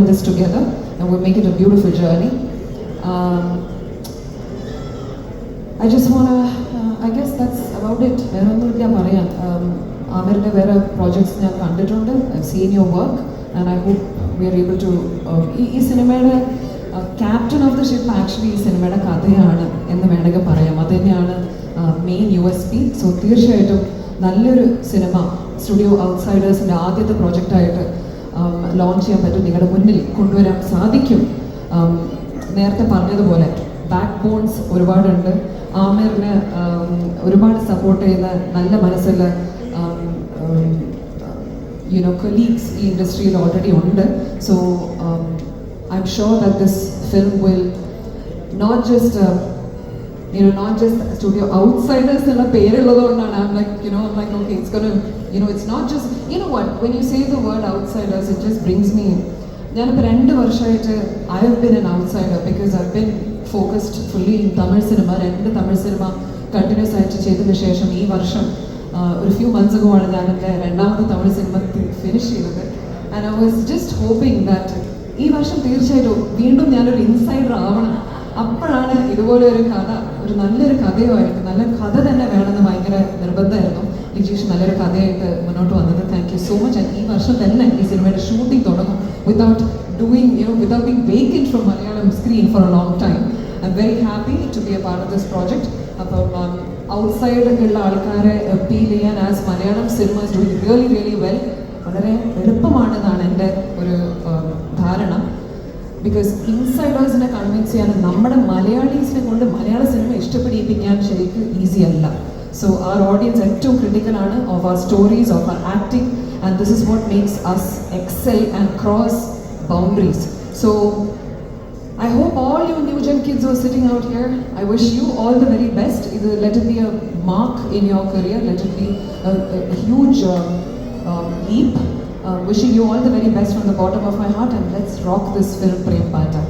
this together and we'll make it a beautiful journey. I just wanna, I guess that's about it. Amir's വേറെ projects ഞാൻ കണ്ടിട്ടുണ്ട്. I've seen your work and I hope we are able to ഈ സിനിമയുടെ captain of the ship actually ഈ സിനിമയുടെ കഥയാണ് എന്ന് വേണമെങ്കിൽ പറയാം. അത് തന്നെയാണ് മെയിൻ USP. സോ തീർച്ചയായിട്ടും നല്ലൊരു സിനിമ സ്റ്റുഡിയോ ഔട്ട്സൈഡേഴ്സിൻ്റെ ആദ്യത്തെ പ്രോജക്റ്റായിട്ട് ലോഞ്ച് ചെയ്യാൻ പറ്റും, നിങ്ങളുടെ മുന്നിൽ കൊണ്ടുവരാൻ സാധിക്കും. നേരത്തെ പറഞ്ഞതുപോലെ ബാക്ക് ബോൺസ് ഒരുപാടുണ്ട്. ആമിറിന് ഒരുപാട് സപ്പോർട്ട് ചെയ്യുന്ന നല്ല മനസ്സിൽ colleagues ഈ ഇൻഡസ്ട്രിയിൽ ഓൾറെഡി ഉണ്ട്. So I'm sure that this film will not just studio outsiders എന്നുള്ള പേരുള്ളതുകൊണ്ടാണ് I'm like okay, it's gonna it's not just what, when you say the word outsiders it just brings me, ഞാനിപ്പോൾ 2 വർഷമായിട്ട് I have been an outsider because I've been focused fully in Tamil cinema. 2 Tamil cinema continuous ആയിട്ട് ചെയ്തതിന് ശേഷം ഈ വർഷം ഒരു few months ago ആണ് ഞാൻ എൻ്റെ 2ാമത്തെ തമിഴ് സിനിമ ഫിനിഷ് ചെയ്തത്. and I was just hoping that ഈ വർഷം തീർച്ചയായിട്ടും വീണ്ടും ഞാനൊരു ഇൻസൈഡർ ആവണം. അപ്പോഴാണ് ഇതുപോലെ ഒരു കഥ, ഒരു നല്ലൊരു കഥയുമായിട്ട്, നല്ല കഥ തന്നെ വേണമെന്ന് ഭയങ്കര നിർബന്ധമായിരുന്നു. ലിജീഷ് നല്ലൊരു കഥയായിട്ട് മുന്നോട്ട് വന്നത്. Thank you so much. ഈ വർഷം തന്നെ ഈ സിനിമയുടെ ഷൂട്ടിംഗ് തുടങ്ങും without being vacant from Malayalam screen for a long time. I'm very happy to be a part of this project. അപ്പം ഔട്ട്സൈഡ് ഉള്ള ആൾക്കാരെ അപ്പീൽ ചെയ്യാൻ as Malayalam cinema is doing really really well വളരെ എളുപ്പമാണെന്നാണ് എൻ്റെ ഒരു ധാരണ. ബിക്കോസ് ഇൻസൈഡേഴ്സിനെ കൺവിൻസ് ചെയ്യാൻ നമ്മുടെ മലയാളീസിനെ കൊണ്ട് മലയാള സിനിമ ഇഷ്ടപ്പെടിപ്പിക്കാൻ ശരിക്കും ഈസി അല്ല. സോ അവർ ഓഡിയൻസ് ഏറ്റവും ക്രിട്ടിക്കലാണ് of our stories, of our acting, and this is what makes us excel and cross boundaries. So I hope all you new gen kids who are sitting out here, I wish you all the very best. Let it be a mark in your career, let it be a huge leap. Wishing you all the very best from the bottom of my heart, and let's rock this film Prem Pata.